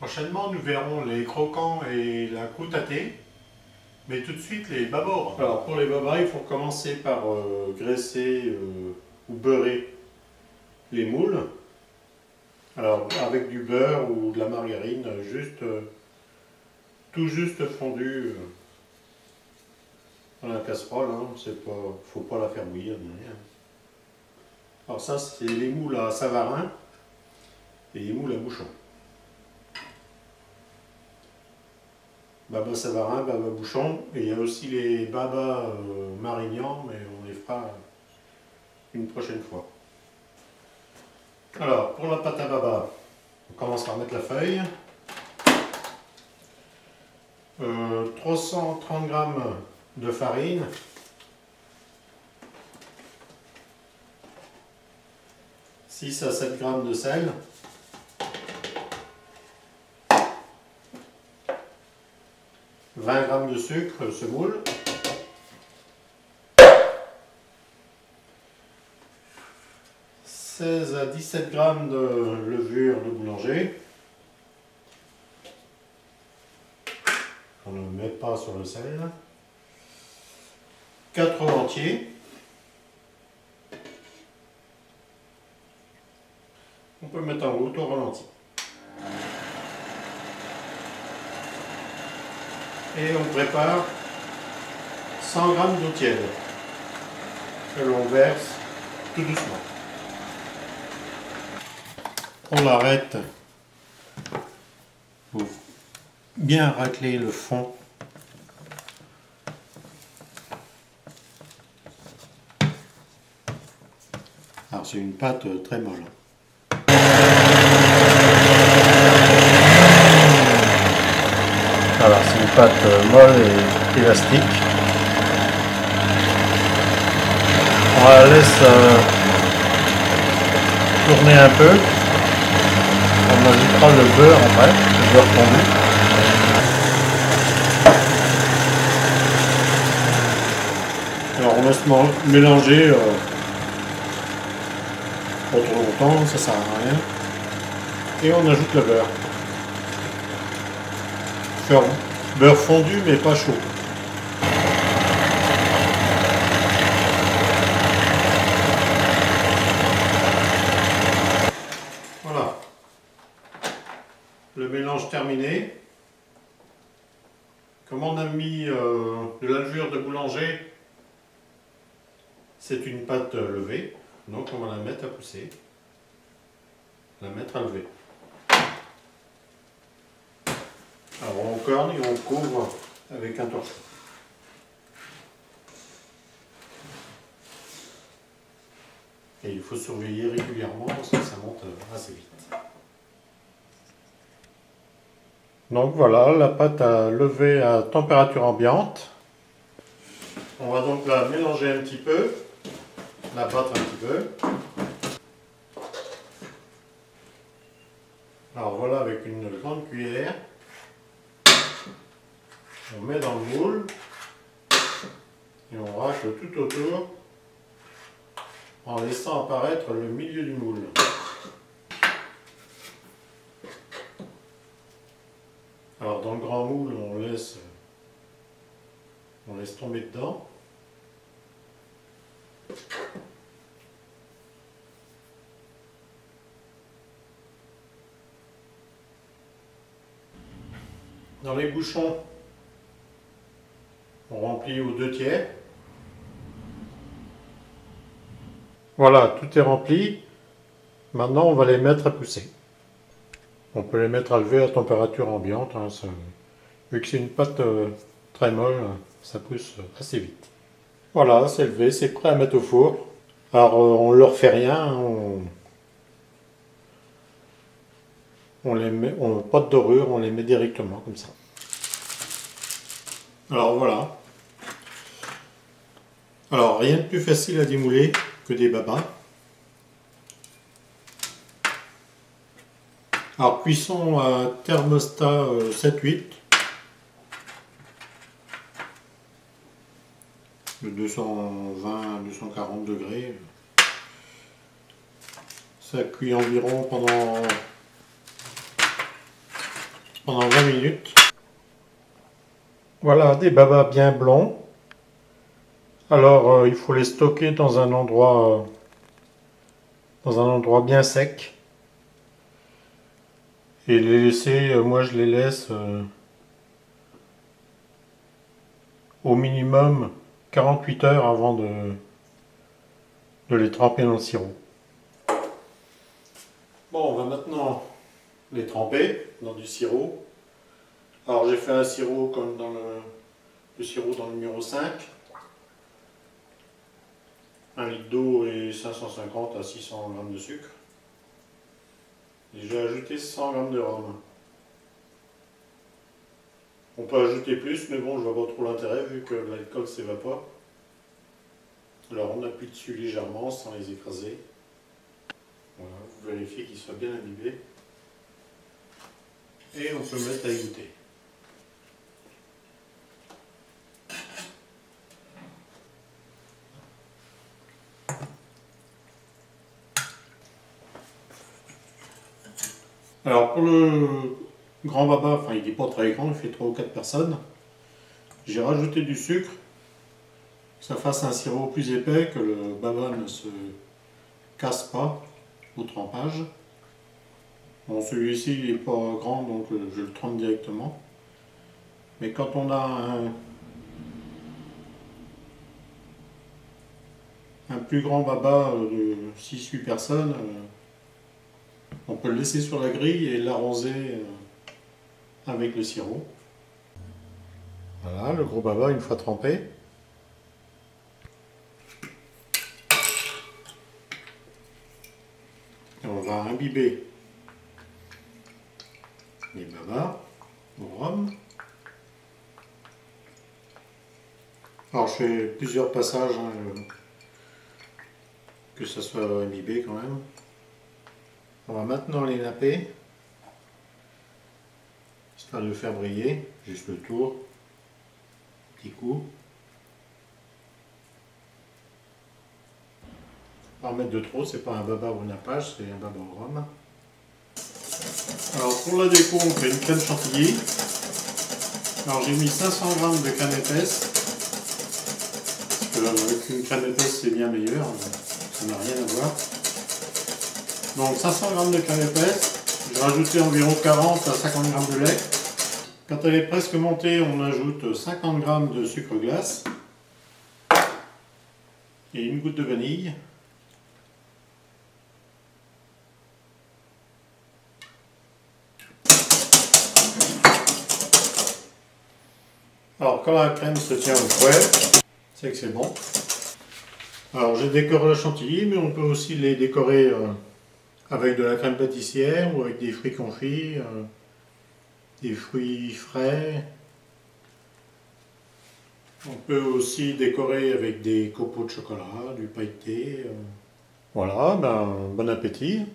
Prochainement, nous verrons les croquants et la croûte à thé, mais tout de suite les babors. Alors pour les babas, il faut commencer par graisser ou beurrer les moules. Alors avec du beurre ou de la margarine, tout juste fondu dans la casserole. Faut pas la faire bouillir ni rien. Alors ça, c'est les moules à Savarin et les moules à bouchon. Baba Savarin, Baba Bouchon, et il y a aussi les Baba Marignan, mais on les fera une prochaine fois. Alors, pour la pâte à baba, on commence par mettre la feuille. 330 g de farine. « 6 à 7 g de sel. 20 g de sucre semoule, 16 à 17 g de levure de boulanger. On ne met pas sur le sel. 4 œufs entiers. On peut mettre en route au ralenti. Et on prépare 100 g d'eau tiède que l'on verse tout doucement. On l'arrête pour bien racler le fond. Alors c'est une pâte très molle. Voilà, c'est une pâte molle et élastique. On la laisse tourner un peu. On ajoutera le beurre après, le beurre fondu. Alors on laisse mélanger pas trop longtemps, ça sert à rien. Et on ajoute le beurre. Beurre fondu mais pas chaud. Voilà. Le mélange terminé. Comme on a mis de la levure de boulanger, c'est une pâte levée. Donc on va la mettre à pousser. La mettre à lever. Alors on corne et on couvre avec un torchon. Et il faut surveiller régulièrement parce que ça monte assez vite. Donc voilà, la pâte à lever à température ambiante. On va donc la mélanger un petit peu, la battre un petit peu. Alors voilà, avec une grande cuillère. On met dans le moule et on racle tout autour en laissant apparaître le milieu du moule. Alors dans le grand moule, on laisse tomber dedans. Dans les bouchons, on remplit aux 2/3. Voilà, tout est rempli. Maintenant, on va les mettre à pousser. On peut les mettre à lever à température ambiante. Vu que c'est une pâte très molle, ça pousse assez vite. Voilà, c'est levé, c'est prêt à mettre au four. Alors, on ne leur fait rien. On les met, pas de dorure, on les met directement comme ça. Alors voilà. Alors rien de plus facile à démouler que des babas. Alors cuisson à thermostat 7-8 de 220-240 degrés. Ça cuit environ pendant pendant 20 minutes. Voilà, des babas bien blonds. Alors, il faut les stocker dans un endroit bien sec. Et les laisser, moi je les laisse au minimum 48 heures avant de les tremper dans le sirop. Bon, on va maintenant les tremper dans du sirop. Alors j'ai fait un sirop comme dans le sirop dans le numéro 5. 1 litre d'eau et 550 à 600 g de sucre. Et j'ai ajouté 100 g de rhum. On peut ajouter plus, mais bon, je vois pas trop l'intérêt vu que l'alcool s'évapore. Alors on appuie dessus légèrement sans les écraser. Voilà, vous vérifiez qu'ils soient bien imbibés. Et on peut mettre à égoutter. Alors pour le grand baba, enfin il n'est pas très grand, il fait 3 ou 4 personnes. J'ai rajouté du sucre, que ça fasse un sirop plus épais, que le baba ne se casse pas au trempage. Bon, celui-ci il n'est pas grand, donc je le trempe directement. Mais quand on a un plus grand baba de 6-8 personnes, on peut le laisser sur la grille et l'arroser avec le sirop. Voilà, le gros baba une fois trempé. Et on va imbiber les babas au rhum. Alors je fais plusieurs passages, que ça soit imbibé quand même. On va maintenant les napper, histoire de le faire briller, juste le tour, petit coup. Pas en mettre de trop, c'est pas un baba au nappage, c'est un baba au rhum. Alors pour la déco, on fait une crème chantilly. Alors j'ai mis 500 g de crème épaisse, parce que avec une crème épaisse c'est bien meilleur, ça n'a rien à voir. Donc 500 g de crème épaisse, j'ai rajouté environ 40 à 50 g de lait. Quand elle est presque montée, on ajoute 50 g de sucre glace et une goutte de vanille. Alors quand la crème se tient au fouet, c'est que c'est bon. Alors j'ai décoré le chantilly, mais on peut aussi les décorer avec de la crème pâtissière ou avec des fruits confits, des fruits frais. On peut aussi décorer avec des copeaux de chocolat, du pailleté. Voilà, ben, bon appétit.